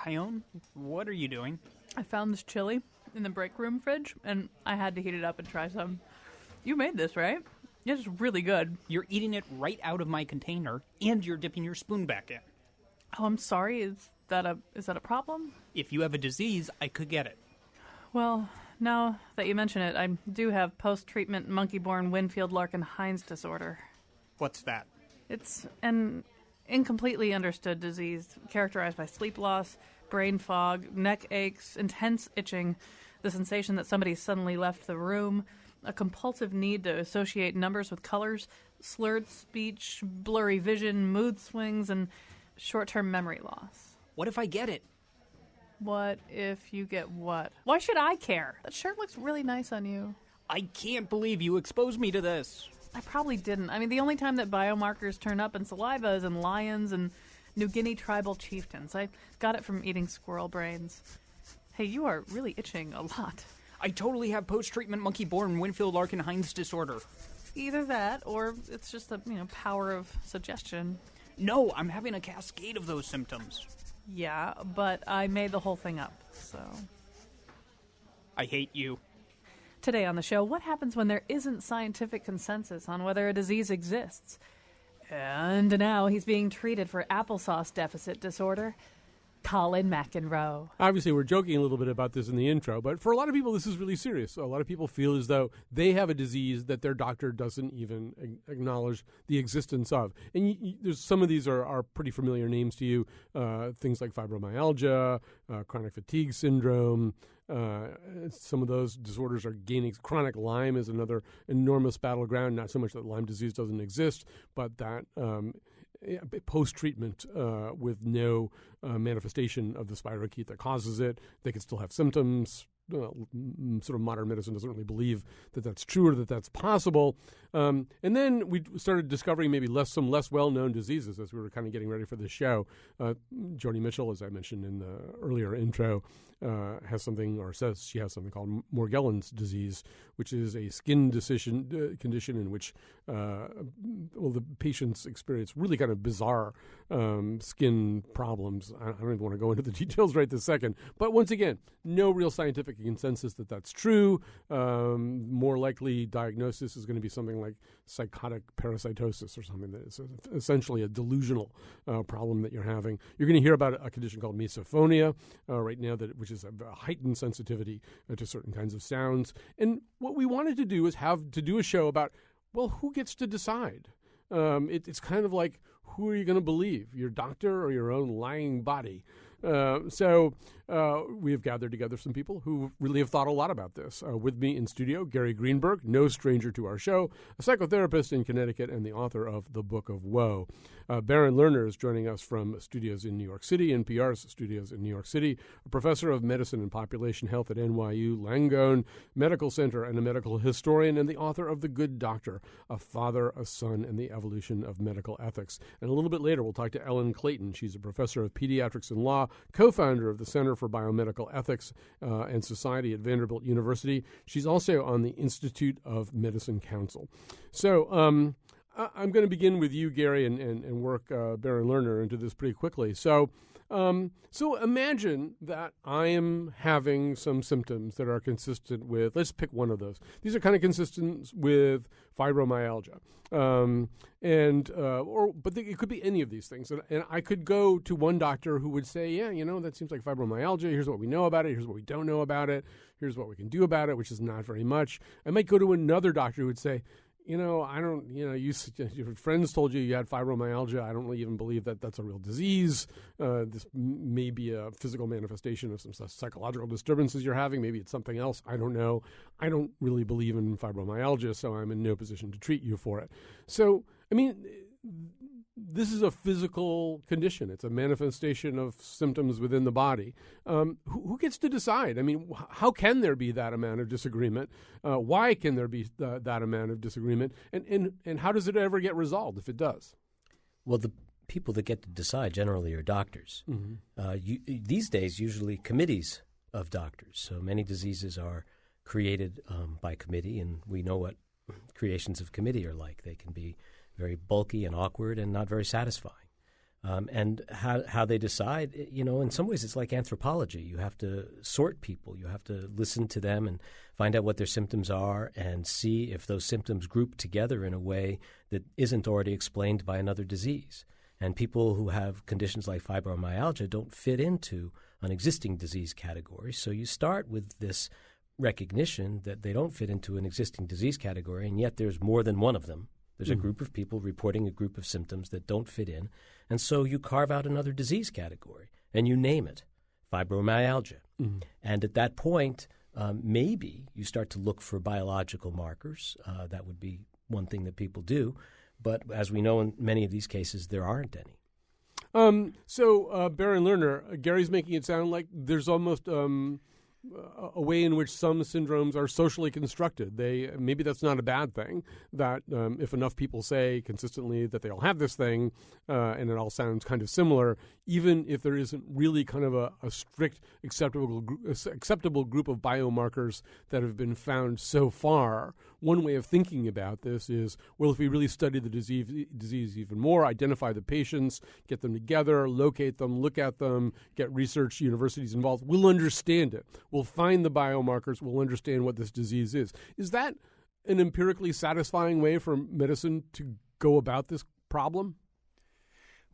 Tyone, what are you doing? I found this chili in the break room fridge, and I had to heat it up and try some. You made this, right? It's really good. You're eating it right out of my container, and you're dipping your spoon back in. Oh, I'm sorry. Is that a problem? If you have a disease, I could get it. Well, now that you mention it, I do have post-treatment monkey-borne Winfield-Larkin-Hines disorder. What's that? It's an incompletely understood disease characterized by sleep loss, brain fog, neck aches, intense itching, the sensation that somebody suddenly left the room, a compulsive need to associate numbers with colors, slurred speech, blurry vision, mood swings, and short-term memory loss. What if I get it? What if you get what? Why should I care? That shirt looks really nice on you. I can't believe you exposed me to this. I probably didn't. I mean, the only time that biomarkers turn up in saliva is in lions and New Guinea tribal chieftains. I got it from eating squirrel brains. Hey, you are really itching a lot. I totally have post-treatment monkey-borne Winfield-Larkin-Hines disorder. Either that, or it's just the power of suggestion. No, I'm having a cascade of those symptoms. Yeah, but I made the whole thing up, so... I hate you. Today on the show, what happens when there isn't scientific consensus on whether a disease exists? And now he's being treated for applesauce deficit disorder. Colin McEnroe. Obviously, we're joking a little bit about this in the intro, but for a lot of people, this is really serious. So a lot of people feel as though they have a disease that their doctor doesn't even acknowledge the existence of. And there's some of these are pretty familiar names to you, things like fibromyalgia, chronic fatigue syndrome. Some of those disorders are gaining. Chronic Lyme is another enormous battleground. Not so much that Lyme disease doesn't exist, but that post-treatment with no manifestation of the spirochete that causes it, they can still have symptoms. Sort of modern medicine doesn't really believe that that's true or that that's possible. And then we started discovering maybe some less well-known diseases as we were kind of getting ready for this show. Joni Mitchell, as I mentioned in the earlier intro, has something, or says she has something called Morgellons disease, which is a skin condition in which the patients experience really kind of bizarre skin problems. I don't even want to go into the details right this second. But once again, no real scientific consensus that that's true. More likely diagnosis is going to be something like psychotic parasitosis or something that is essentially a delusional problem that you're having. You're going to hear about a condition called misophonia right now, which is a heightened sensitivity to certain kinds of sounds. And what we wanted to do is do a show about, well, who gets to decide? It's kind of like, who are you going to believe, your doctor or your own lying body? So we have gathered together some people who really have thought a lot about this. With me in studio, Gary Greenberg, no stranger to our show, a psychotherapist in Connecticut and the author of The Book of Woe. Baron Lerner is joining us from studios in New York City, NPR's studios in New York City, a professor of medicine and population health at NYU Langone Medical Center and a medical historian, and the author of The Good Doctor, A Father, a Son, and the Evolution of Medical Ethics. And a little bit later, we'll talk to Ellen Clayton. She's a professor of pediatrics and law, co-founder of the Center for Biomedical Ethics and Society at Vanderbilt University. She's also on the Institute of Medicine Council. So I'm going to begin with you, Gary, and work Baron Lerner into this pretty quickly. So imagine that I am having some symptoms that are consistent with, let's pick one of those. These are kind of consistent with fibromyalgia. But it could be any of these things. And I could go to one doctor who would say, yeah, that seems like fibromyalgia. Here's what we know about it. Here's what we don't know about it. Here's what we can do about it, which is not very much. I might go to another doctor who would say, your friends told you had fibromyalgia. I don't really even believe that that's a real disease. This may be a physical manifestation of some psychological disturbances you're having. Maybe it's something else. I don't know. I don't really believe in fibromyalgia, so I'm in no position to treat you for it. So, this is a physical condition. It's a manifestation of symptoms within the body. Who gets to decide? How can there be that amount of disagreement? Why can there be that amount of disagreement? And how does it ever get resolved if it does? Well, the people that get to decide generally are doctors. Mm-hmm. These days, usually committees of doctors. So many diseases are created by committee, and we know what creations of committee are like. They can be very bulky and awkward and not very satisfying. And how they decide, in some ways it's like anthropology. You have to sort people. You have to listen to them and find out what their symptoms are and see if those symptoms group together in a way that isn't already explained by another disease. And people who have conditions like fibromyalgia don't fit into an existing disease category. So you start with this recognition that they don't fit into an existing disease category, and yet there's more than one of them. There's a group of people reporting a group of symptoms that don't fit in. And so you carve out another disease category and you name it fibromyalgia. And at that point, maybe you start to look for biological markers. That would be one thing that people do. But as we know in many of these cases, there aren't any. So Barry Lerner, Gary's making it sound like there's almost a way in which some syndromes are socially constructed. Maybe that's not a bad thing, that if enough people say consistently that they all have this thing and it all sounds kind of similar, even if there isn't really kind of a strict acceptable group of biomarkers that have been found so far, one way of thinking about this is, well, if we really study the disease even more, identify the patients, get them together, locate them, look at them, get research universities involved, we'll understand it. We'll find the biomarkers. We'll understand what this disease is. Is that an empirically satisfying way for medicine to go about this problem?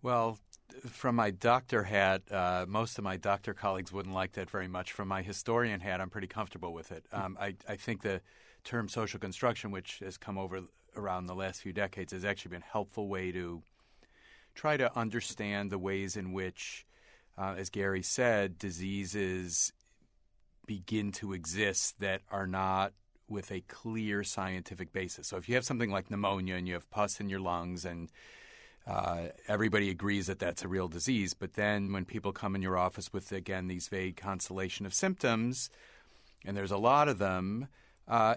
Well, from my doctor hat, most of my doctor colleagues wouldn't like that very much. From my historian hat, I'm pretty comfortable with it. I think the term social construction, which has come over around the last few decades, has actually been a helpful way to try to understand the ways in which, as Gary said, diseases begin to exist that are not with a clear scientific basis. So if you have something like pneumonia and you have pus in your lungs and everybody agrees that that's a real disease, but then when people come in your office with, again, these vague constellation of symptoms, and there's a lot of them,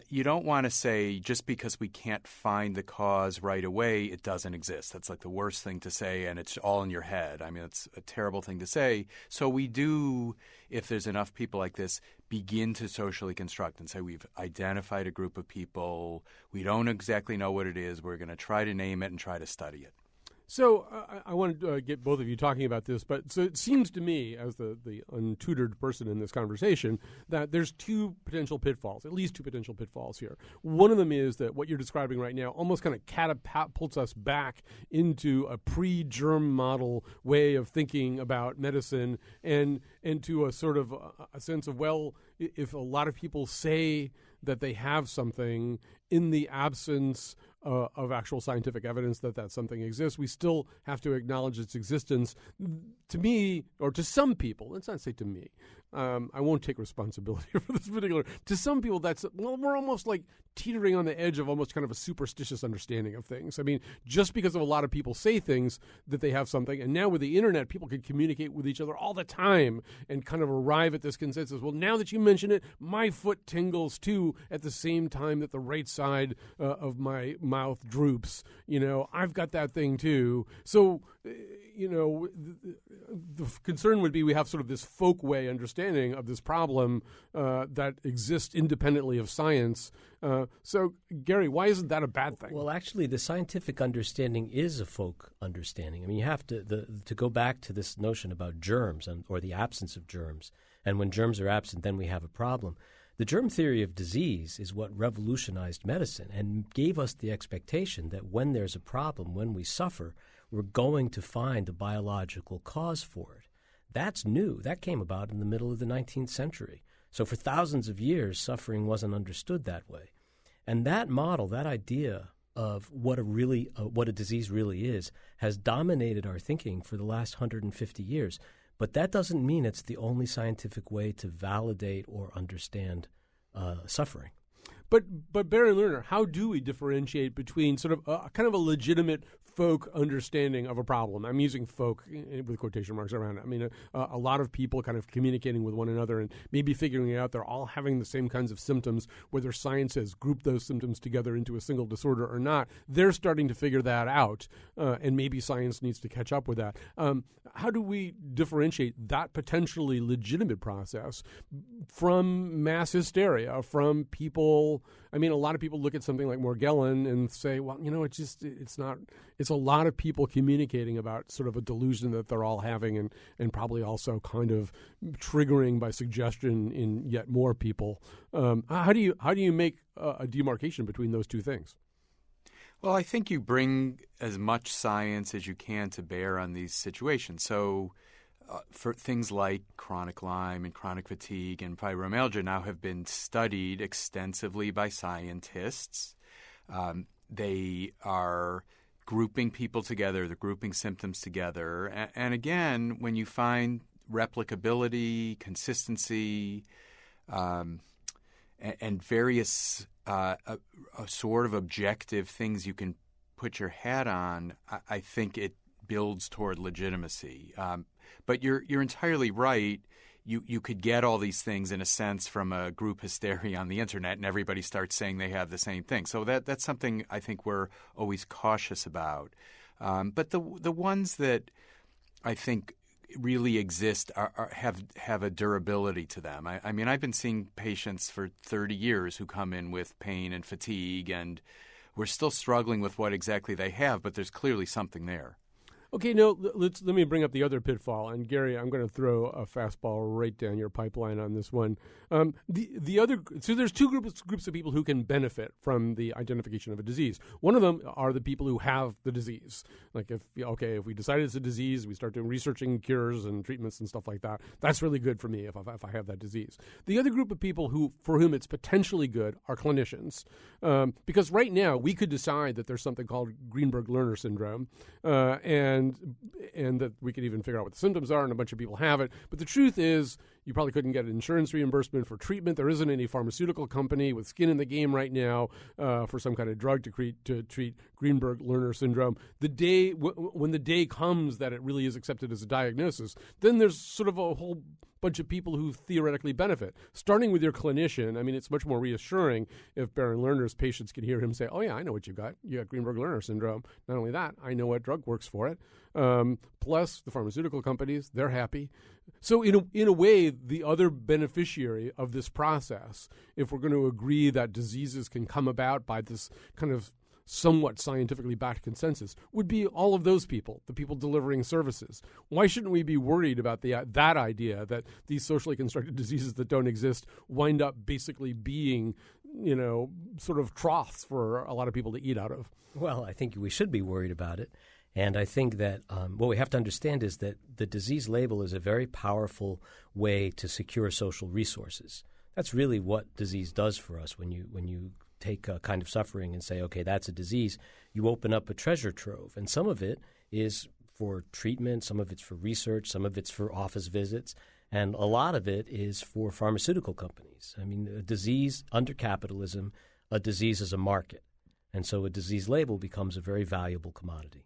you don't want to say just because we can't find the cause right away, it doesn't exist. That's like the worst thing to say, and it's all in your head. I mean, it's a terrible thing to say. So we do, if there's enough people like this, begin to socially construct and say we've identified a group of people. We don't exactly know what it is. We're going to try to name it and try to study it. So I want to get both of you talking about this, but so it seems to me, as the untutored person in this conversation, that there's at least two potential pitfalls here. One of them is that what you're describing right now almost kind of catapults us back into a pre-germ model way of thinking about medicine and to a sort of a sense of, well, if a lot of people say that they have something in the absence of actual scientific evidence that something exists, we still have to acknowledge its existence. To me, or to some people, let's not say to me, I won't take responsibility for this particular. To some people, we're almost like teetering on the edge of almost kind of a superstitious understanding of things. I mean, just because of a lot of people say things that they have something, and now with the internet, people can communicate with each other all the time and kind of arrive at this consensus. Well, now that you mention it, my foot tingles too at the same time that the right side of my mouth droops. I've got that thing too. So, the concern would be we have sort of this folk way understanding of this problem that exists independently of science. So, Gary, why isn't that a bad thing? Well, actually, the scientific understanding is a folk understanding. I mean, you have to go back to this notion about germs or the absence of germs. And when germs are absent, then we have a problem. The germ theory of disease is what revolutionized medicine and gave us the expectation that when there's a problem, when we suffer, we're going to find a biological cause for it. That's new. That came about in the middle of the 19th century. So for thousands of years, suffering wasn't understood that way. And that model, that idea of what a disease really is, has dominated our thinking for the last 150 years. But that doesn't mean it's the only scientific way to validate or understand suffering. But Barry Lerner, how do we differentiate between sort of kind of a legitimate folk understanding of a problem? I'm using folk with quotation marks around it. I mean, a lot of people kind of communicating with one another and maybe figuring out they're all having the same kinds of symptoms, whether science has grouped those symptoms together into a single disorder or not. They're starting to figure that out, and maybe science needs to catch up with that. How do we differentiate that potentially legitimate process from mass hysteria, from people? I mean, a lot of people look at something like Morgellon and say, well, it's a lot of people communicating about sort of a delusion that they're all having and probably also kind of triggering by suggestion in yet more people. How do you make a demarcation between those two things? Well, I think you bring as much science as you can to bear on these situations. So for things like chronic Lyme and chronic fatigue and fibromyalgia now have been studied extensively by scientists. They are grouping people together, they're grouping symptoms together. And again, when you find replicability, consistency, and various sort of objective things you can put your hat on, I think it builds toward legitimacy. But you're entirely right. You could get all these things in a sense from a group hysteria on the internet, and everybody starts saying they have the same thing. So that's something I think we're always cautious about. But the ones that I think really exist have a durability to them. I mean, I've been seeing patients for 30 years who come in with pain and fatigue, and we're still struggling with what exactly they have, but there's clearly something there. Okay, now let me bring up the other pitfall. And Gary, I'm going to throw a fastball right down your pipeline on this one. So there's two groups of people who can benefit from the identification of a disease. One of them are the people who have the disease. Like if we decided it's a disease, we start doing researching cures and treatments and stuff like that. That's really good for me if I have that disease. The other group of people for whom it's potentially good are clinicians, because right now we could decide that there's something called Greenberg-Lerner syndrome, and that we could even figure out what the symptoms are, and a bunch of people have it. But the truth is, you probably couldn't get insurance reimbursement for treatment. There isn't any pharmaceutical company with skin in the game right now for some kind of drug to treat Greenberg-Lerner syndrome. When the day comes that it really is accepted as a diagnosis, then there's sort of a whole bunch of people who theoretically benefit. Starting with your clinician, I mean, it's much more reassuring if Baron Lerner's patients can hear him say, oh, yeah, I know what you got. You got Greenberg-Lerner syndrome. Not only that, I know what drug works for it. Plus, the pharmaceutical companies, they're happy. So in a way, the other beneficiary of this process, if we're going to agree that diseases can come about by this kind of somewhat scientifically backed consensus, would be all of those people, the people delivering services. Why shouldn't we be worried about that idea that these socially constructed diseases that don't exist wind up basically being, sort of troughs for a lot of people to eat out of? Well, I think we should be worried about it. And I think that what we have to understand is that the disease label is a very powerful way to secure social resources. That's really what disease does for us. When you take a kind of suffering and say, okay, that's a disease, you open up a treasure trove. And some of it is for treatment, some of it's for research, some of it's for office visits, and a lot of it is for pharmaceutical companies. I mean, a disease under capitalism, a disease is a market. And so a disease label becomes a very valuable commodity.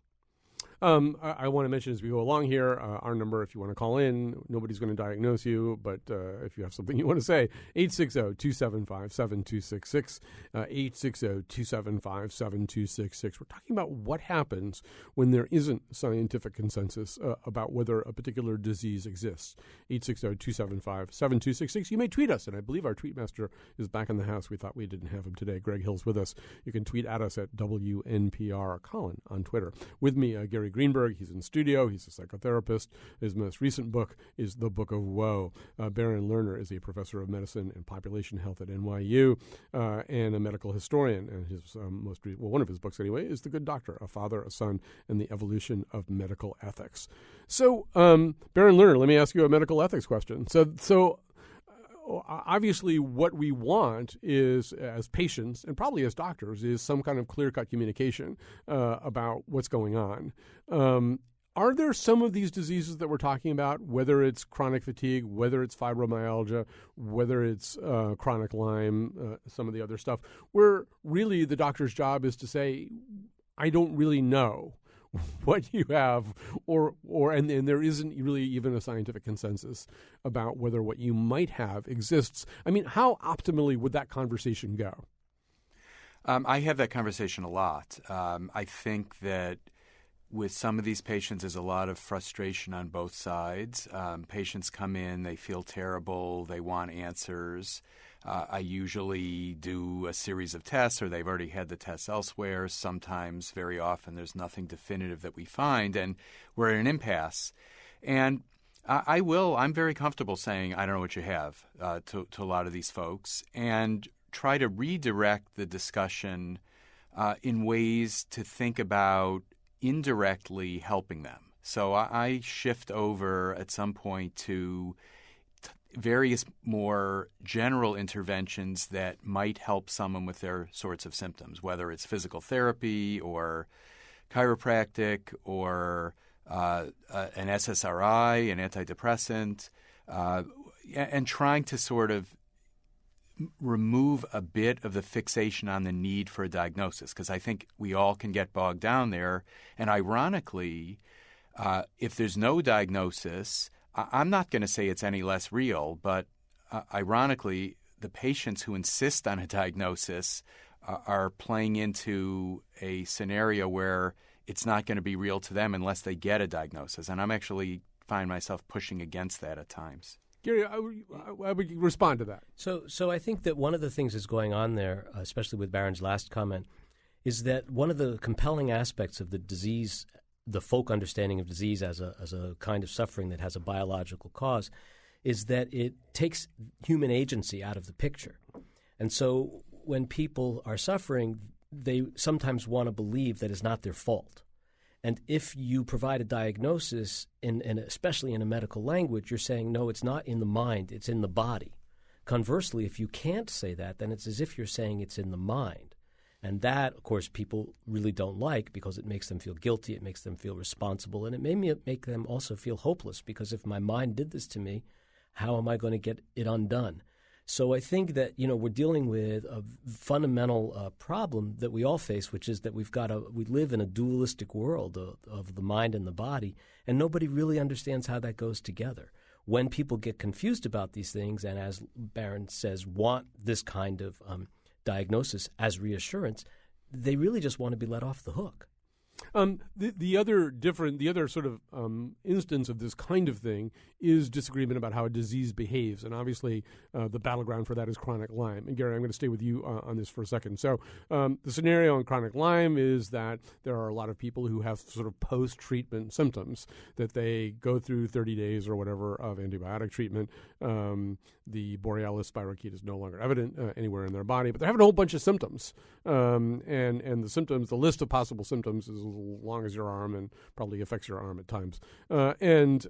I want to mention as we go along here, our number, if you want to call in, nobody's going to diagnose you, but if you have something you want to say, 860-275-7266, 860-275-7266. We're talking about what happens when there isn't scientific consensus about whether a particular disease exists. 860-275-7266. You may tweet us, and I believe our tweet master is back in the house. We thought we didn't have him today. Greg Hill's with us. You can tweet at us at WNPR Colin on Twitter. With me, Gary Greenberg. He's in studio. He's a psychotherapist. His most recent book is The Book of Woe. Baron Lerner is a professor of medicine and population health at NYU and a medical historian. And his one of his books anyway is The Good Doctor: A Father, a Son, and the Evolution of Medical Ethics. So, Baron Lerner, let me ask you a medical ethics question. So obviously what we want is, as patients and probably as doctors, is some kind of clear-cut communication about what's going on. Are there some of these diseases that we're talking about, whether it's chronic fatigue, whether it's fibromyalgia, whether it's chronic Lyme, some of the other stuff, where really the doctor's job is to say, I don't really know what you have, and there isn't really even a scientific consensus about whether what you might have exists? I mean, how optimally would that conversation go? I have that conversation a lot. I think that with some of these patients, there's a lot of frustration on both sides. Patients come in, they feel terrible, they want answers. I usually do a series of tests, or they've already had the tests elsewhere. Sometimes, very often, there's nothing definitive that we find, and we're at an impasse. And I'm very comfortable saying, I don't know what you have to a lot of these folks, and try to redirect the discussion in ways to think about indirectly helping them. So I shift over at some point to various more general interventions that might help someone with their sorts of symptoms, whether it's physical therapy or chiropractic or an SSRI, an antidepressant, and trying to sort of remove a bit of the fixation on the need for a diagnosis, because I think we all can get bogged down there. And ironically, if there's no diagnosis, I'm not going to say it's any less real, but ironically, the patients who insist on a diagnosis are playing into a scenario where it's not going to be real to them unless they get a diagnosis. And I'm actually find myself pushing against that at times. Gary, I would respond to that. So I think that one of the things that's going on there, especially with Baron's last comment, is that one of the compelling aspects of the disease, the folk understanding of disease as a kind of suffering that has a biological cause, is that it takes human agency out of the picture. And so when people are suffering, they sometimes want to believe that it's not their fault. And if you provide a diagnosis, and especially in a medical language, you're saying, no, it's not in the mind, it's in the body. Conversely, if you can't say that, then it's as if you're saying it's in the mind. And that, of course, people really don't like because it makes them feel guilty, it makes them feel responsible, and it may make them also feel hopeless because if my mind did this to me, how am I going to get it undone? So I think that, we're dealing with a fundamental problem that we all face, which is that we live in a dualistic world of the mind and the body, and nobody really understands how that goes together. When people get confused about these things and, as Baron says, want this kind of diagnosis as reassurance, they really just want to be let off the hook. The other sort of instance of this kind of thing is disagreement about how a disease behaves, and obviously the battleground for that is chronic Lyme. And Gary, I'm going to stay with you on this for a second. So the scenario in chronic Lyme is that there are a lot of people who have sort of post-treatment symptoms, that they go through 30 days or whatever of antibiotic treatment. The Borealis spirochete is no longer evident anywhere in their body, but they're having a whole bunch of symptoms. And the symptoms, the list of possible symptoms is as long as your arm and probably affects your arm at times. And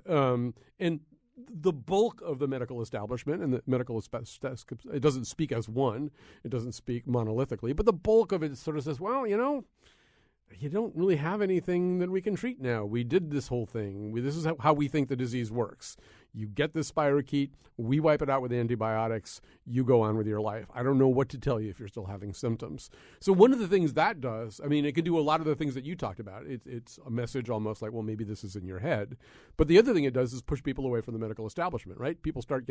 the bulk of the medical establishment, and the medical it doesn't speak as one, it doesn't speak monolithically, but the bulk of it sort of says, well, you don't really have anything that we can treat now. We did this whole thing. This is how we think the disease works. You get this spirochete, we wipe it out with antibiotics, you go on with your life. I don't know what to tell you if you're still having symptoms. So one of the things that does, it can do a lot of the things that you talked about. It's a message almost like, well, maybe this is in your head. But the other thing it does is push people away from the medical establishment, right? People start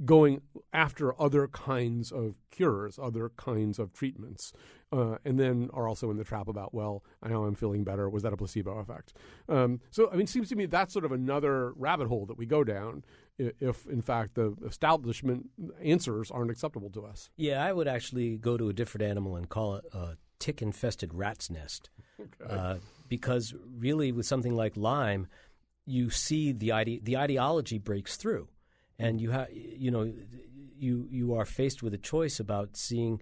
going after other kinds of cures, other kinds of treatments, and then are also in the trap about, well, I know I'm feeling better. Was that a placebo effect? So it seems to me that's sort of another rabbit hole that we go down if, in fact, the establishment answers aren't acceptable to us. Yeah, I would actually go to a different animal and call it a tick-infested rat's nest. Okay. Because really with something like Lyme, you see the ideology breaks through. And you are faced with a choice about seeing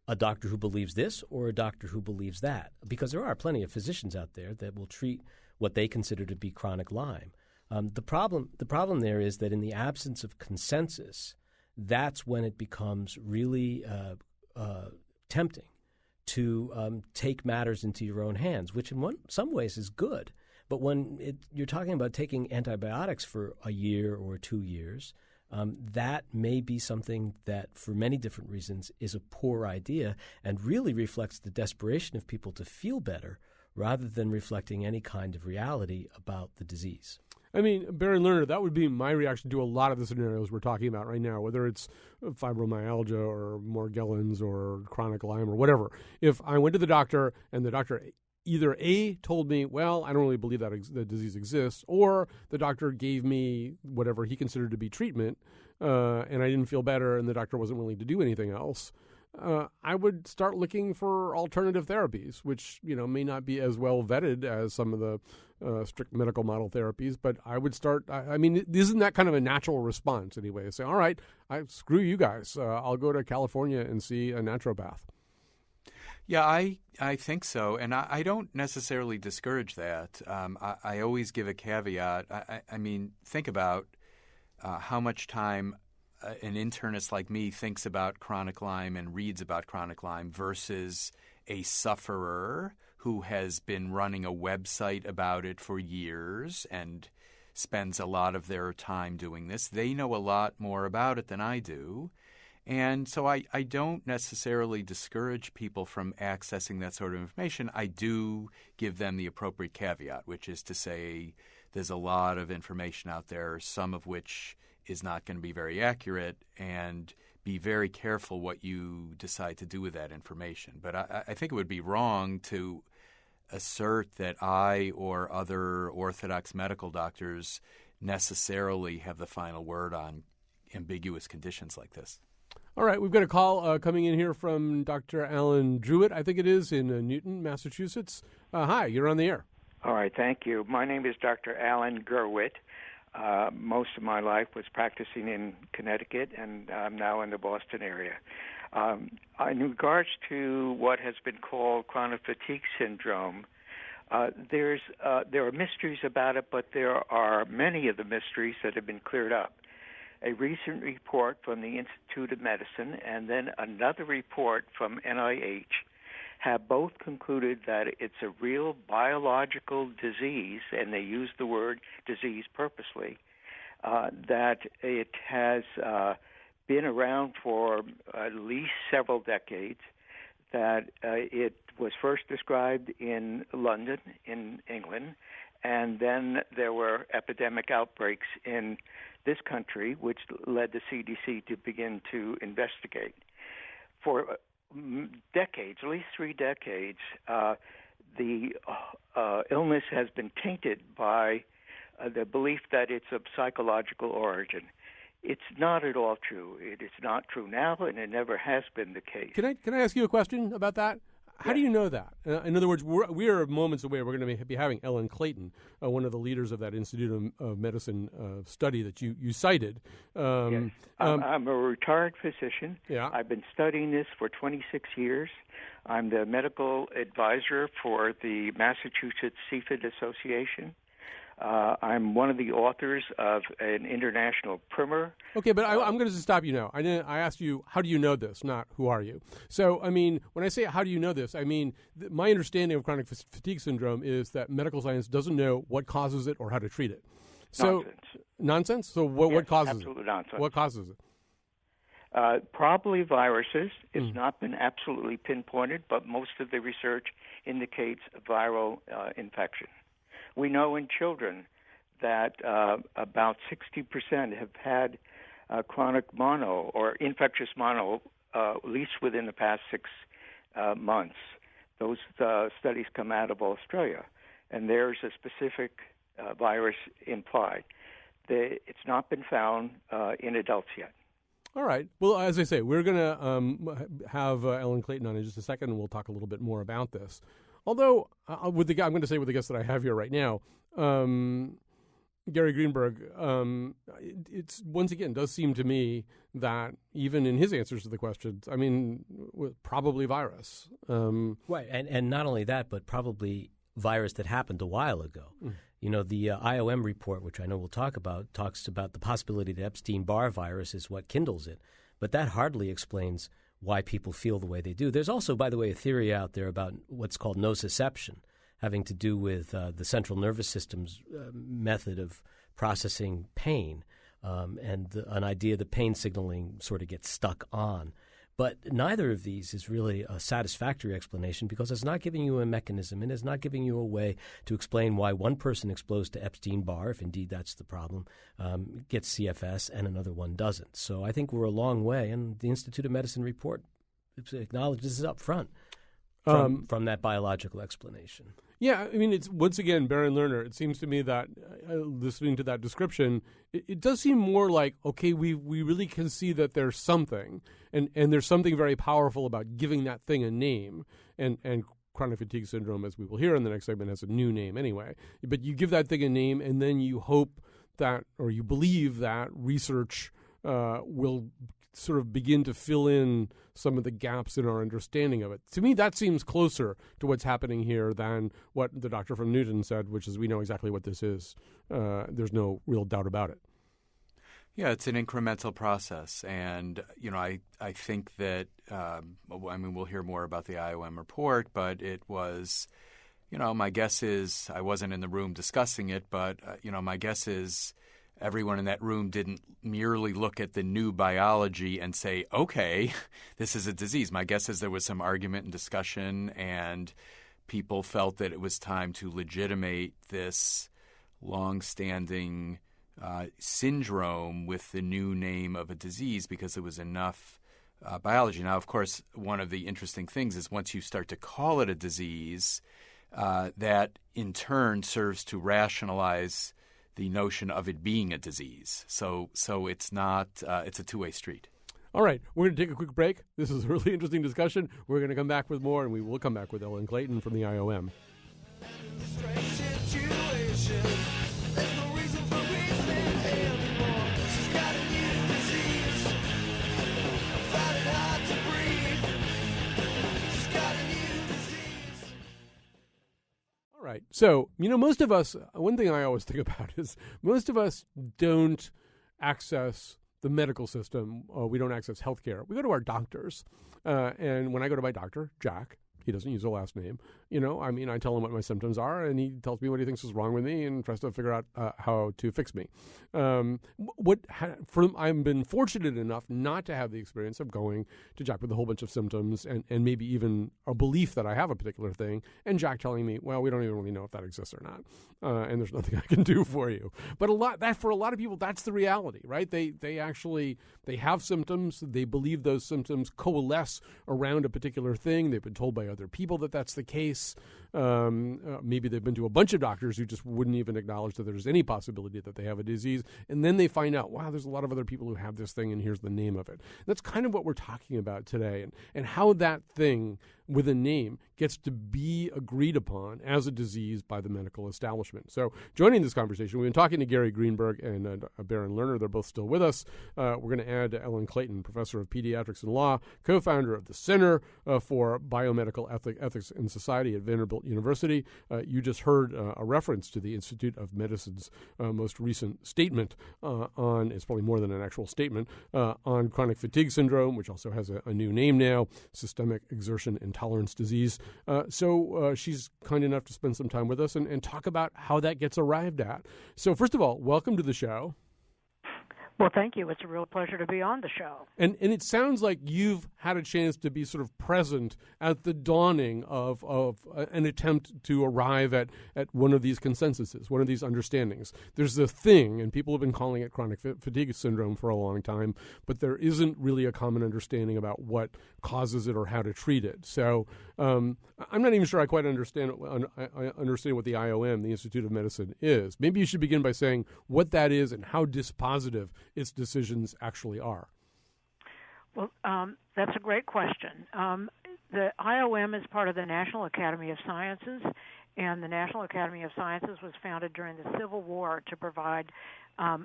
a doctor who believes this or a doctor who believes that, because there are plenty of physicians out there that will treat what they consider to be chronic Lyme. The problem there is that in the absence of consensus, that's when it becomes really tempting to take matters into your own hands, which in some ways is good. But when you're talking about taking antibiotics for a year or 2 years, that may be something that, for many different reasons, is a poor idea and really reflects the desperation of people to feel better rather than reflecting any kind of reality about the disease. Baron Lerner, that would be my reaction to a lot of the scenarios we're talking about right now, whether it's fibromyalgia or Morgellons or chronic Lyme or whatever. If I went to the doctor and the doctor either A, told me, well, I don't really believe that the disease exists, or the doctor gave me whatever he considered to be treatment, and I didn't feel better, and the doctor wasn't willing to do anything else, I would start looking for alternative therapies, which may not be as well vetted as some of the strict medical model therapies. But I would start. I mean, isn't that kind of a natural response anyway? Say, all right, screw you guys. I'll go to California and see a naturopath. Yeah, I think so, and I don't necessarily discourage that. I always give a caveat. I mean, think about how much time an internist like me thinks about chronic Lyme and reads about chronic Lyme versus a sufferer who has been running a website about it for years and spends a lot of their time doing this. They know a lot more about it than I do. And so I don't necessarily discourage people from accessing that sort of information. I do give them the appropriate caveat, which is to say there's a lot of information out there, some of which is not going to be very accurate, and be very careful what you decide to do with that information. But I think it would be wrong to assert that I or other orthodox medical doctors necessarily have the final word on ambiguous conditions like this. All right, we've got a call coming in here from Dr. Alan Druitt, I think it is, in Newton, Massachusetts. Hi, you're on the air. All right, thank you. My name is Dr. Alan Gerwitt. Most of my life was practicing in Connecticut, and I'm now in the Boston area. In regards to what has been called chronic fatigue syndrome, there are mysteries about it, but there are many of the mysteries that have been cleared up. A recent report from the Institute of Medicine and then another report from NIH have both concluded that it's a real biological disease, and they use the word disease purposely, that it has been around for at least several decades, that it was first described in London, in England, and then there were epidemic outbreaks in this country, which led the CDC to begin to investigate. For decades, at least 3 decades, the illness has been tainted by the belief that it's of psychological origin. It's not at all true. It is not true now, and it never has been the case. Can I ask you a question about that? How do you know that? In other words, we are moments away. We're going to be having Ellen Clayton, one of the leaders of that Institute of Medicine study that you cited. Yes. I'm a retired physician. Yeah. I've been studying this for 26 years. I'm the medical advisor for the Massachusetts CFID Association. I'm one of the authors of an international primer. Okay, but I'm going to stop you now. I asked you, how do you know this, not who are you? So, I mean, when I say how do you know this, I mean, my understanding of chronic fatigue syndrome is that medical science doesn't know what causes it or how to treat it. So, nonsense? So what causes absolute it? Nonsense. What causes it? Probably viruses. It's not been absolutely pinpointed, but most of the research indicates viral infection. We know in children that about 60% have had chronic mono or infectious mono, at least within the past 6 months. Those studies come out of Australia, and there's a specific virus implied. It's not been found in adults yet. All right. Well, as I say, we're going to have Ellen Clayton on in just a second, and we'll talk a little bit more about this. Although, I'm going to say with the guest that I have here right now, Gary Greenberg, it's once again does seem to me that even in his answers to the questions, I mean, probably virus. Right, and not only that, but probably virus that happened a while ago. You know, the IOM report, which I know we'll talk about, talks about the possibility that Epstein-Barr virus is what kindles it. But that hardly explains why people feel the way they do. There's also, by the way, a theory out there about what's called nociception, having to do with the central nervous system's method of processing pain, and an idea that pain signaling sort of gets stuck on. But neither of these is really a satisfactory explanation because it's not giving you a mechanism and it's not giving you a way to explain why one person exposed to Epstein-Barr, if indeed that's the problem, gets CFS and another one doesn't. So I think we're a long way, and the Institute of Medicine report acknowledges this up front. from that biological explanation. Yeah, I mean, it's once again, Baron Lerner, it seems to me that listening to that description, it does seem more like, okay, we really can see that there's something, and there's something very powerful about giving that thing a name, and chronic fatigue syndrome, as we will hear in the next segment, has a new name anyway. But you give that thing a name, and then you hope that, or you believe that research will sort of begin to fill in some of the gaps in our understanding of it. To me, that seems closer to what's happening here than what the doctor from Newton said, which is we know exactly what this is. There's no real doubt about it. Yeah, it's an incremental process. And, I think that, we'll hear more about the IOM report, but it was, my guess is, I wasn't in the room discussing it, but, my guess is everyone in that room didn't merely look at the new biology and say, okay, this is a disease. My guess is there was some argument and discussion, and people felt that it was time to legitimate this long-standing syndrome with the new name of a disease because there was enough biology. Now, of course, one of the interesting things is once you start to call it a disease, that in turn serves to rationalize the notion of it being a disease. So it's not, it's a two-way street. All right, we're going to take a quick break. This is a really interesting discussion. We're going to come back with more, and we will come back with Ellen Clayton from the IOM. Right. So, most of us, one thing I always think about is most of us don't access the medical system. We don't access healthcare. We go to our doctors. And when I go to my doctor, Jack, he doesn't use a last name. I tell him what my symptoms are, and he tells me what he thinks is wrong with me and tries to figure out how to fix me. I've been fortunate enough not to have the experience of going to Jack with a whole bunch of symptoms and maybe even a belief that I have a particular thing, and Jack telling me, well, we don't even really know if that exists or not, and there's nothing I can do for you. But for a lot of people, that's the reality, right? They have symptoms. They believe those symptoms coalesce around a particular thing. They've been told by other people that that's the case. Maybe they've been to a bunch of doctors who just wouldn't even acknowledge that there's any possibility that they have a disease. And then they find out, wow, there's a lot of other people who have this thing, and here's the name of it. That's kind of what we're talking about today, and how that thing with a name gets to be agreed upon as a disease by the medical establishment. So joining this conversation, we've been talking to Gary Greenberg and Baron Lerner. They're both still with us. We're going to add Ellen Clayton, professor of pediatrics and law, co-founder of the Center for Biomedical Ethics and Society at Vanderbilt University. You just heard a reference to the Institute of Medicine's most recent statement on, it's probably more than an actual statement, on chronic fatigue syndrome, which also has a new name now, systemic exertion intolerance disease. So she's kind enough to spend some time with us and talk about how that gets arrived at. So first of all, welcome to the show. Well, thank you. It's a real pleasure to be on the show. And it sounds like you've had a chance to be sort of present at the dawning of an attempt to arrive at one of these consensuses, one of these understandings. There's a thing, and people have been calling it chronic fatigue syndrome for a long time, but there isn't really a common understanding about what causes it or how to treat it. So I'm not even sure I quite understand what the IOM, the Institute of Medicine, is. Maybe you should begin by saying what that is and how dispositive its decisions actually are. Well, that's a great question. The IOM is part of the National Academy of Sciences, and the National Academy of Sciences was founded during the Civil War to provide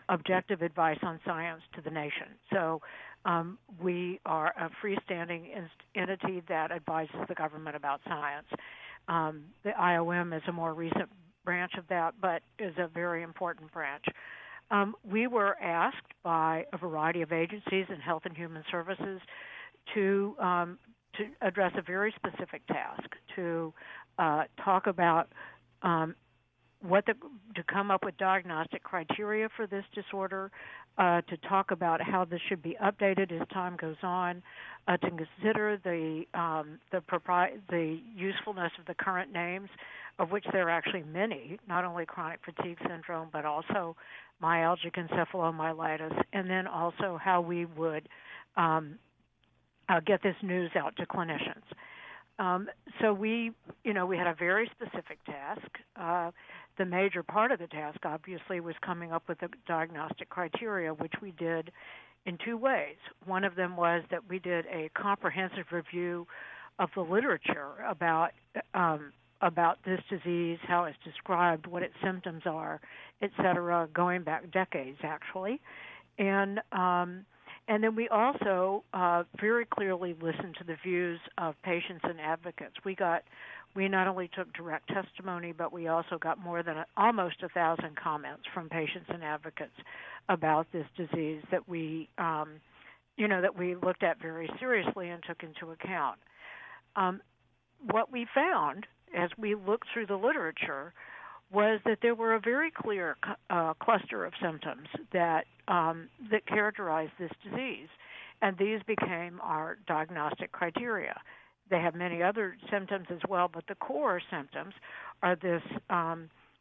objective advice on science to the nation. So we are a freestanding entity that advises the government about science. The IOM is a more recent branch of that, but is a very important branch. We were asked by a variety of agencies in Health and Human Services to address a very specific task, to talk about to come up with diagnostic criteria for this disorder, to talk about how this should be updated as time goes on, to consider the usefulness of the current names, of which there are actually many, not only chronic fatigue syndrome, but also myalgic encephalomyelitis, and then also how we would get this news out to clinicians. So we had a very specific task. The major part of the task, obviously, was coming up with the diagnostic criteria, which we did in two ways. One of them was that we did a comprehensive review of the literature about this disease, how it's described, what its symptoms are, et cetera, going back decades, actually. And then we also very clearly listened to the views of patients and advocates. We not only took direct testimony, but we also got more than almost 1,000 comments from patients and advocates about this disease that we looked at very seriously and took into account. What we found as we looked through the literature was that there were a very clear cluster of symptoms that characterized this disease, and these became our diagnostic criteria. They have many other symptoms as well, but the core symptoms are this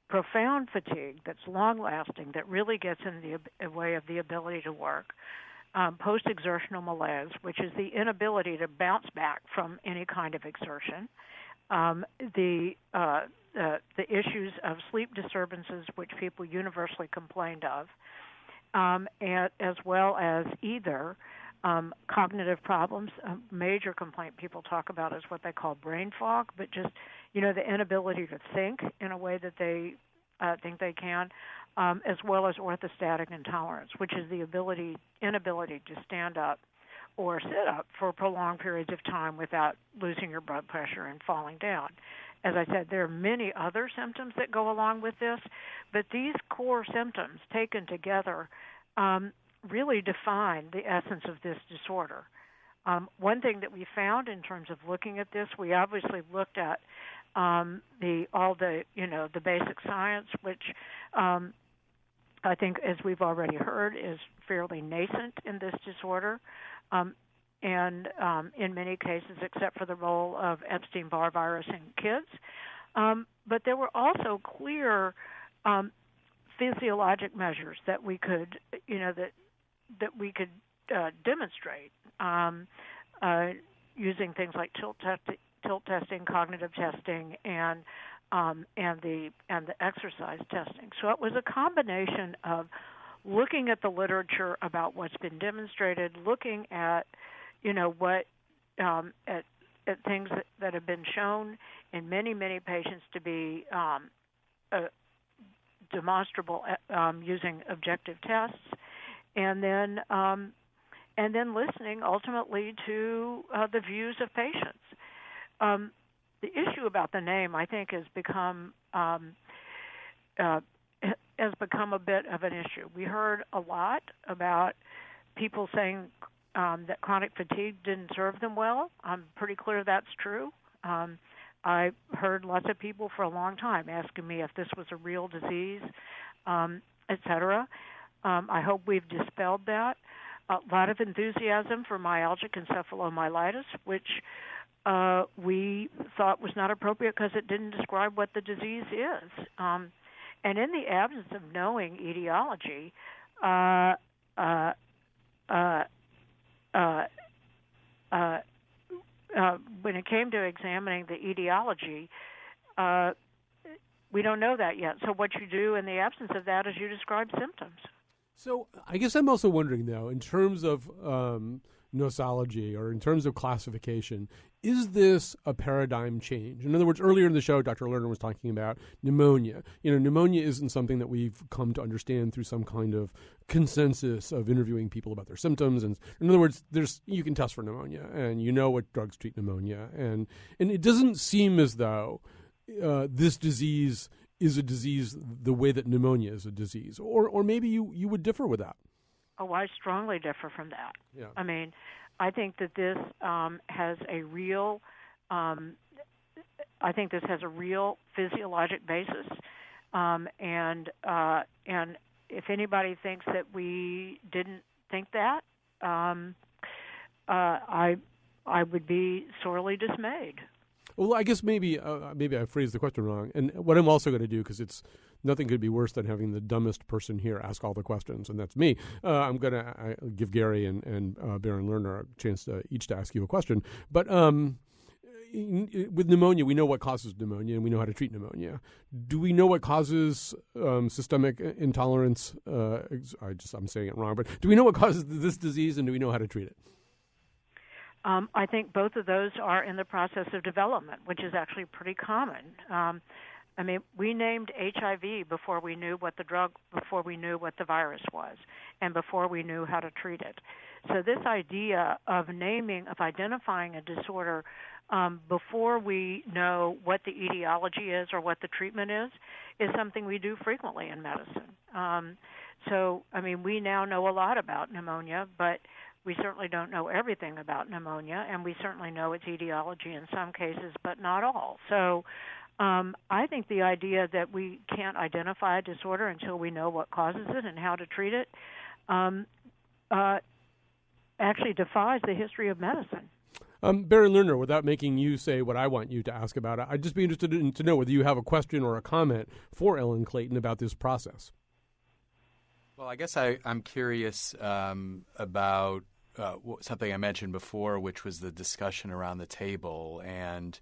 profound fatigue that's long-lasting, that really gets in the way of the ability to work, post-exertional malaise, which is the inability to bounce back from any kind of exertion, the issues of sleep disturbances, which people universally complained of, and as well as either cognitive problems. A major complaint people talk about is what they call brain fog, but just, the inability to think in a way that they think they can, as well as orthostatic intolerance, which is the inability to stand up or sit up for prolonged periods of time without losing your blood pressure and falling down. As I said, there are many other symptoms that go along with this, but these core symptoms taken together really define the essence of this disorder. One thing that we found in terms of looking at this, we obviously looked at the basic science, which I think, as we've already heard, is fairly nascent in this disorder, and in many cases, except for the role of Epstein-Barr virus in kids. But there were also clear physiologic measures that we could, that we could demonstrate using things like tilt testing, cognitive testing, and the exercise testing. So it was a combination of looking at the literature about what's been demonstrated, looking at what at things that have been shown in many patients to be demonstrable using objective tests, and then listening ultimately to the views of patients. The issue about the name, I think, has become a bit of an issue. We heard a lot about people saying that chronic fatigue didn't serve them well. I'm pretty clear that's true. I heard lots of people for a long time asking me if this was a real disease, et cetera. I hope we've dispelled that. A lot of enthusiasm for myalgic encephalomyelitis, which we thought was not appropriate because it didn't describe what the disease is. And in the absence of knowing etiology, when it came to examining the etiology, we don't know that yet. So what you do in the absence of that is you describe symptoms. So I guess I'm also wondering, though, in terms of nosology or in terms of classification, is this a paradigm change? In other words, earlier in the show, Dr. Lerner was talking about pneumonia. Pneumonia isn't something that we've come to understand through some kind of consensus of interviewing people about their symptoms. And in other words, you can test for pneumonia, and you know what drugs treat pneumonia. And it doesn't seem as though this disease is a disease the way that pneumonia is a disease. Or maybe you would differ with that. Oh, I strongly differ from that. Yeah. I mean, I think that this has a real, physiologic basis, and if anybody thinks that we didn't think that, I would be sorely dismayed. Well, I guess maybe I phrased the question wrong. And what I'm also going to do, because nothing could be worse than having the dumbest person here ask all the questions, and that's me. I'm going to give Gary and Baron Lerner a chance each to ask you a question. But with pneumonia, we know what causes pneumonia, and we know how to treat pneumonia. Do we know what causes systemic intolerance? I'm saying it wrong, but do we know what causes this disease, and do we know how to treat it? I think both of those are in the process of development, which is actually pretty common. We named HIV before we knew what the virus was, and before we knew how to treat it. So this idea of identifying a disorder before we know what the etiology is or what the treatment is something we do frequently in medicine. We now know a lot about pneumonia, but we certainly don't know everything about pneumonia, and we certainly know its etiology in some cases, but not all. So I think the idea that we can't identify a disorder until we know what causes it and how to treat it actually defies the history of medicine. Barry Lerner, without making you say what I want you to ask about, I'd just be interested to know whether you have a question or a comment for Ellen Clayton about this process. Well, I guess I'm curious about something I mentioned before, which was the discussion around the table. And,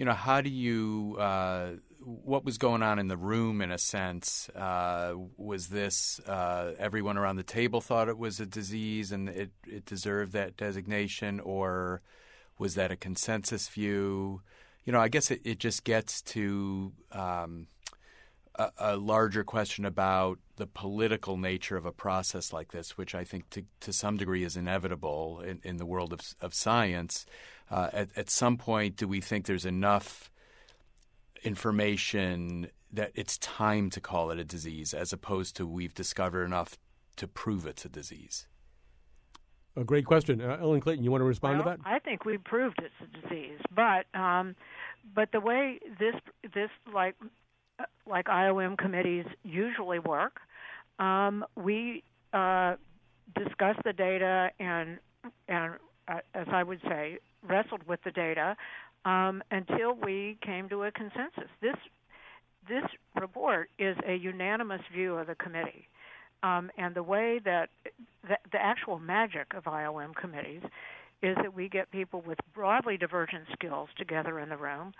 how do you what was going on in the room, in a sense? Was this everyone around the table thought it was a disease and it deserved that designation, or was that a consensus view? I guess it just gets to a larger question about the political nature of a process like this, which I think to some degree is inevitable in the world of science. At some point, do we think there's enough information that it's time to call it a disease, as opposed to we've discovered enough to prove it's a disease? A great question. Ellen Clayton, you want to respond to that? I think we proved it's a disease, but the way this like IOM committees usually work, we discussed the data and as I would say, wrestled with the data until we came to a consensus. This report is a unanimous view of the committee, and the way that the actual magic of IOM committees is that we get people with broadly divergent skills together in the room,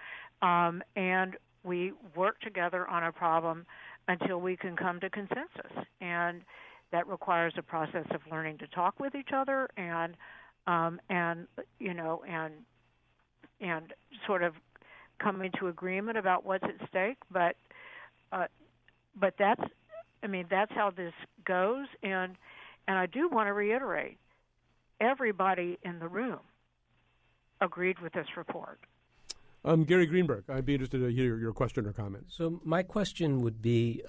and we work together on a problem until we can come to consensus. And that requires a process of learning to talk with each other and sort of coming to agreement about what's at stake. But that's how this goes. And I do want to reiterate, everybody in the room agreed with this report. Gary Greenberg, I'd be interested to hear your question or comment. So my question would be,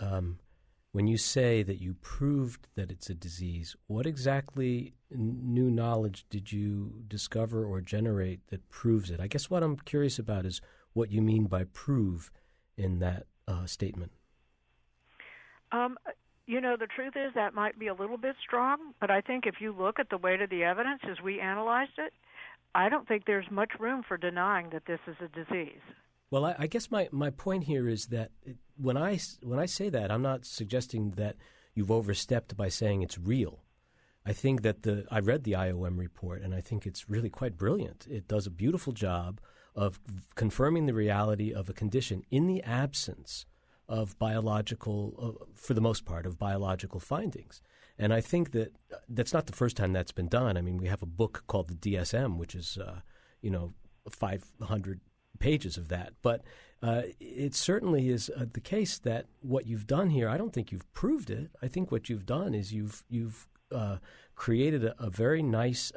when you say that you proved that it's a disease, what exactly new knowledge did you discover or generate that proves it? I guess what I'm curious about is what you mean by prove in that statement. The truth is that might be a little bit strong, but I think if you look at the weight of the evidence as we analyzed it, I don't think there's much room for denying that this is a disease. Well, I guess my point here is that when I say that, I'm not suggesting that you've overstepped by saying it's real. I think that I read the IOM report, and I think it's really quite brilliant. It does a beautiful job of confirming the reality of a condition in the absence of biological, for the most part, of biological findings. And I think that that's not the first time that's been done. I mean, we have a book called the DSM, which is, 500 pages of that. But it certainly is the case that what you've done here, I don't think you've proved it. I think what you've done is you've created a very nice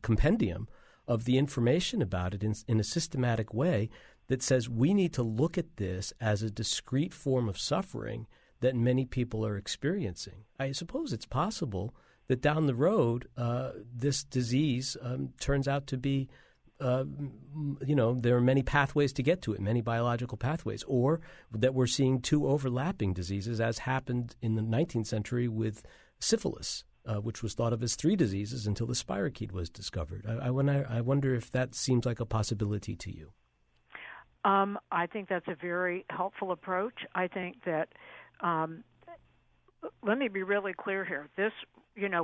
compendium of the information about it in a systematic way that says we need to look at this as a discrete form of suffering that many people are experiencing. I suppose it's possible that down the road this disease turns out to be, there are many pathways to get to it, many biological pathways, or that we're seeing two overlapping diseases, as happened in the 19th century with syphilis, which was thought of as three diseases until the spirochete was discovered. I wonder if that seems like a possibility to you. I think that's a very helpful approach. I think that, let me be really clear here. This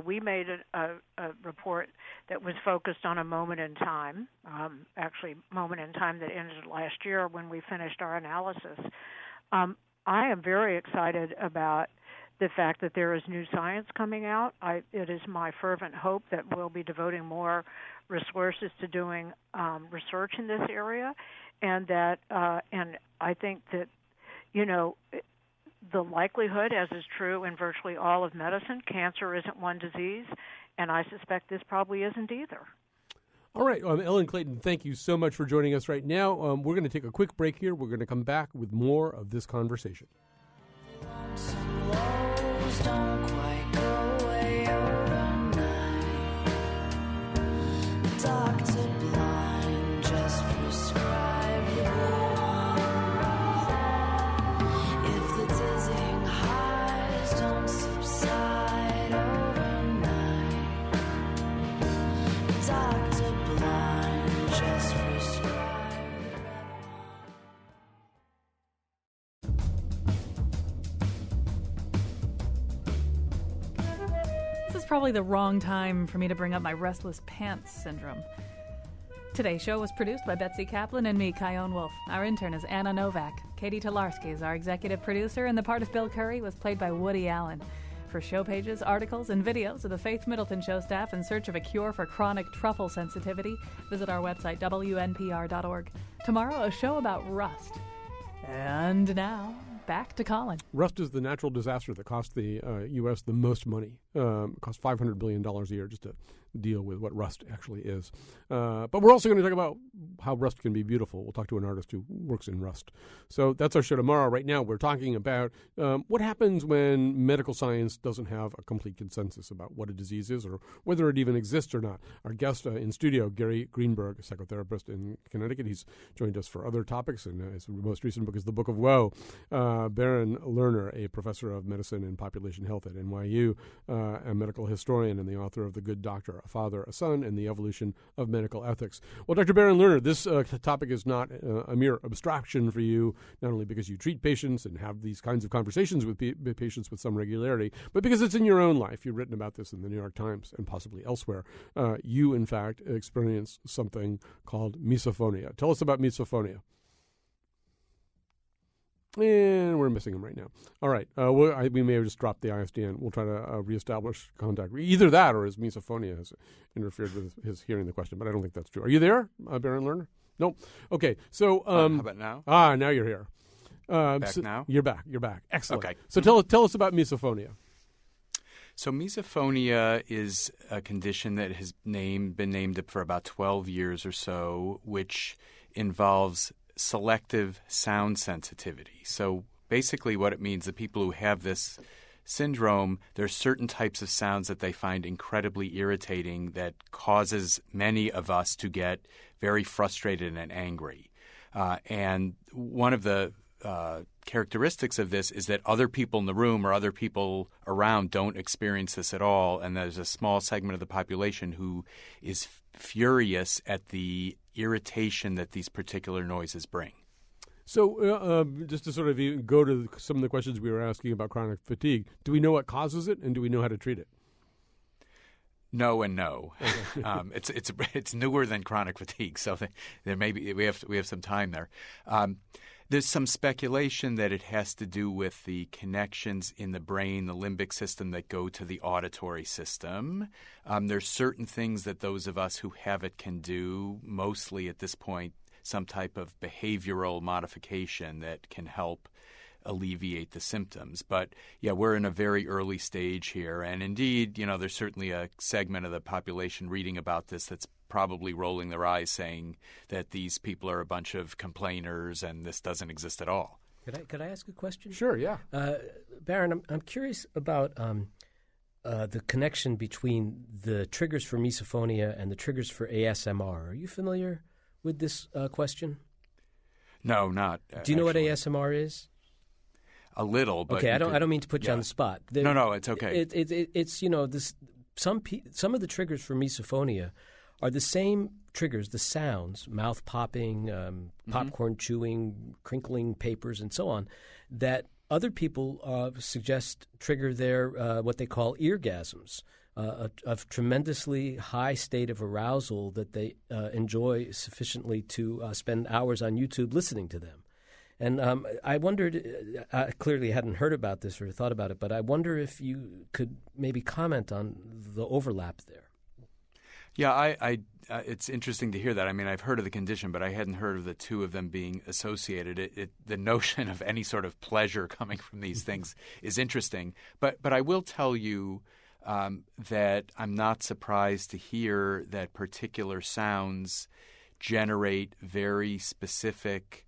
we made a report that was focused on a moment in time, actually moment in time that ended last year when we finished our analysis. I am very excited about the fact that there is new science coming out. It is my fervent hope that we'll be devoting more resources to doing research in this area, and that and I think that the likelihood, as is true in virtually all of medicine, cancer isn't one disease, and I suspect this probably isn't either. All right, Ellen Clayton, thank you so much for joining us right now. We're going to take a quick break here. We're going to come back with more of this conversation. Don't quite go away overnight. Doctor blind, just prescribe you ones. If the dizzying highs don't subside overnight, Doctor blind, just prescribe the red This is probably the wrong time for me to bring up my restless pants syndrome. Today's show was produced by Betsy Kaplan and me, Kyone Wolf. Our intern is Anna Novak. Katie Tolarski is our executive producer, and the part of Bill Curry was played by Woody Allen. For show pages, articles, and videos of the Faith Middleton Show staff in search of a cure for chronic truffle sensitivity, visit our website, WNPR.org. Tomorrow, a show about rust. And now, back to Colin. Rust is the natural disaster that cost the U.S. the most money. It costs $500 billion a year just to deal with what rust actually is. But we're also going to talk about how rust can be beautiful. We'll talk to an artist who works in rust. So that's our show tomorrow. Right now, we're talking about what happens when medical science doesn't have a complete consensus about what a disease is or whether it even exists or not. Our guest in studio, Gary Greenberg, a psychotherapist in Connecticut. He's joined us for other topics, and his most recent book is The Book of Woe. Baron Lerner, a professor of medicine and population health at NYU, a medical historian and the author of The Good Doctor, A Father, a Son, and the Evolution of Medical Ethics. Well, Dr. Baron Lerner, this topic is not a mere abstraction for you, not only because you treat patients and have these kinds of conversations with patients with some regularity, but because it's in your own life. You've written about this in the New York Times and possibly elsewhere. You, in fact, experienced something called misophonia. Tell us about misophonia. And we're missing him right now. All right. We may have just dropped the ISDN. We'll try to reestablish contact. Either that or his misophonia has interfered with his hearing the question, but I don't think that's true. Are you there, Baron Lerner? Nope. Okay. So, how about now? Now you're here. Back now? You're back. Excellent. Okay. So tell us about misophonia. So misophonia is a condition that has been named for about 12 years or so, which involves selective sound sensitivity. So basically what it means, the people who have this syndrome, there's certain types of sounds that they find incredibly irritating that causes many of us to get very frustrated and angry. And one of the characteristics of this is that other people in the room or other people around don't experience this at all, and there's a small segment of the population who is furious at the irritation that these particular noises bring. So just to sort of go to some of the questions we were asking about chronic fatigue, do we know what causes it, and do we know how to treat it? No and no. It's newer than chronic fatigue, so there may be we have some time there. There's some speculation that it has to do with the connections in the brain, the limbic system, that go to the auditory system. There's certain things that those of us who have it can do, mostly at this point some type of behavioral modification that can help alleviate the symptoms. But, yeah, we're in a very early stage here. And indeed, there's certainly a segment of the population reading about this that's probably rolling their eyes saying that these people are a bunch of complainers and this doesn't exist at all. Could I ask a question? Sure, yeah. Baron, I'm curious about the connection between the triggers for misophonia and the triggers for ASMR. Are you familiar with this question? No, not. Do you know actually. what ASMR is? A little, but okay. I don't mean to put you on the spot. No, it's okay. It's this. Some of the triggers for misophonia are the same triggers, the sounds, mouth popping, popcorn chewing, crinkling papers, and so on, that other people suggest trigger their what they call eargasms, a tremendously high state of arousal that they enjoy sufficiently to spend hours on YouTube listening to them. And I wondered, I clearly hadn't heard about this or thought about it, but I wonder if you could maybe comment on the overlap there. Yeah, it's interesting to hear that. I mean, I've heard of the condition, but I hadn't heard of the two of them being associated. The notion of any sort of pleasure coming from these things is interesting. But I will tell you that I'm not surprised to hear that particular sounds generate very specific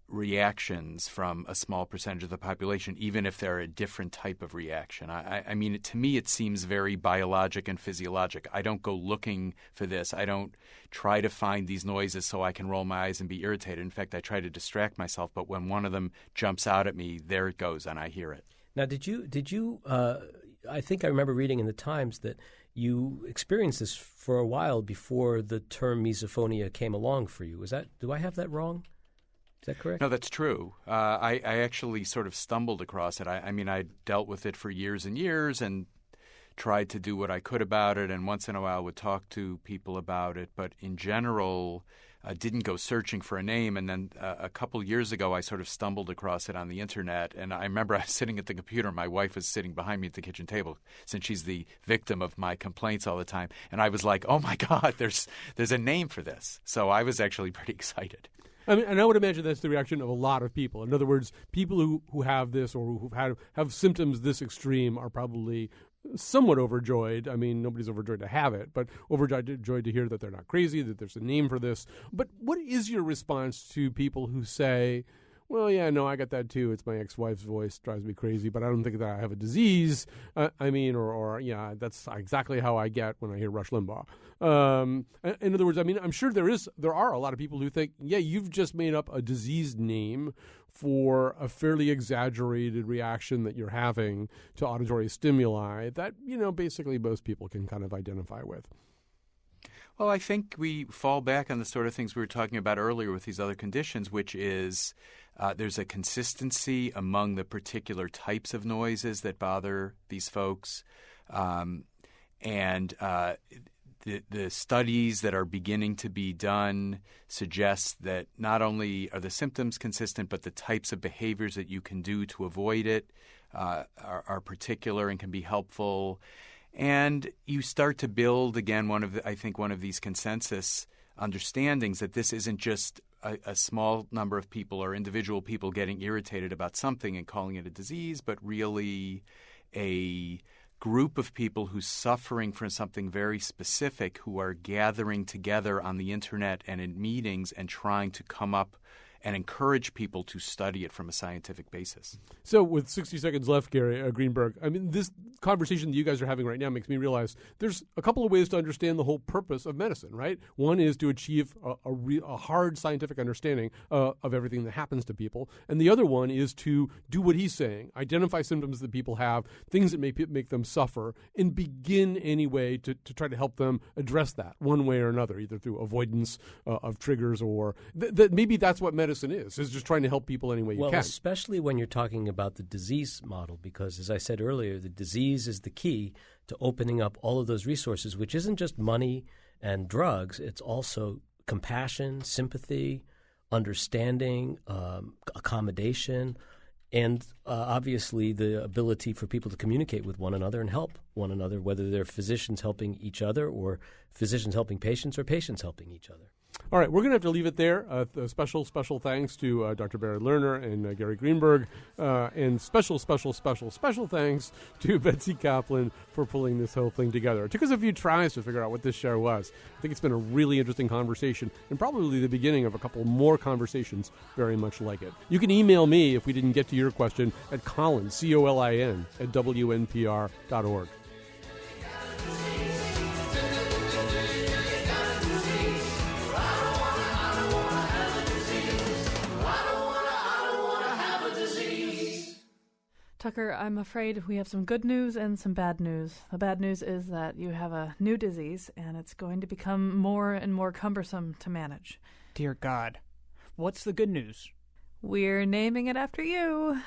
reactions from a small percentage of the population, even if they're a different type of reaction. I mean, to me, it seems very biologic and physiologic. I don't go looking for this. I don't try to find these noises so I can roll my eyes and be irritated. In fact, I try to distract myself, but when one of them jumps out at me, there it goes, and I hear it. Now, did you I think I remember reading in the Times that you experienced this for a while before the term misophonia came along for you. Do I have that wrong? Is that correct? No, that's true. I actually sort of stumbled across it. I mean, I dealt with it for years and years and tried to do what I could about it, and once in a while would talk to people about it. But in general, didn't go searching for a name. And then a couple years ago, I sort of stumbled across it on the Internet. And I remember I was sitting at the computer. My wife was sitting behind me at the kitchen table, since she's the victim of my complaints all the time. And I was like, oh, my God, there's a name for this. So I was actually pretty excited. I mean, and I would imagine that's the reaction of a lot of people. In other words, people who have this or who have symptoms this extreme are probably somewhat overjoyed. I mean, nobody's overjoyed to have it, but overjoyed to hear that they're not crazy, that there's a name for this. But what is your response to people who say, well, yeah, no, I got that too. It's my ex-wife's voice, drives me crazy, but I don't think that I have a disease. Yeah, that's exactly how I get when I hear Rush Limbaugh. In other words, I mean, I'm sure there are a lot of people who think, yeah, you've just made up a disease name for a fairly exaggerated reaction that you're having to auditory stimuli that, basically most people can kind of identify with. Well, I think we fall back on the sort of things we were talking about earlier with these other conditions, which is there's a consistency among the particular types of noises that bother these folks. The studies that are beginning to be done suggest that not only are the symptoms consistent, but the types of behaviors that you can do to avoid it are particular and can be helpful. And you start to build, again, one of these consensus understandings that this isn't just a small number of people or individual people getting irritated about something and calling it a disease, but really a group of people who's suffering from something very specific, who are gathering together on the Internet and in meetings and trying to come up and encourage people to study it from a scientific basis. So with 60 seconds left, Gary Greenberg, I mean, this conversation that you guys are having right now makes me realize there's a couple of ways to understand the whole purpose of medicine, right? One is to achieve a hard scientific understanding of everything that happens to people. And the other one is to do what he's saying, identify symptoms that people have, things that make them suffer, and begin anyway to try to help them address that one way or another, either through avoidance of triggers or maybe that's what medicine is just trying to help people any way you can. Well, especially when you're talking about the disease model, because as I said earlier, the disease is the key to opening up all of those resources, which isn't just money and drugs. It's also compassion, sympathy, understanding, accommodation, and obviously the ability for people to communicate with one another and help one another, whether they're physicians helping each other or physicians helping patients or patients helping each other. All right, we're going to have to leave it there. Special thanks to Dr. Barry Lerner and Gary Greenberg, and special thanks to Betsy Kaplan for pulling this whole thing together. It took us a few tries to figure out what this show was. I think it's been a really interesting conversation and probably the beginning of a couple more conversations very much like it. You can email me if we didn't get to your question at Colin, COLIN, at WNPR.org. Tucker, I'm afraid we have some good news and some bad news. The bad news is that you have a new disease, and it's going to become more and more cumbersome to manage. Dear God. What's the good news? We're naming it after you.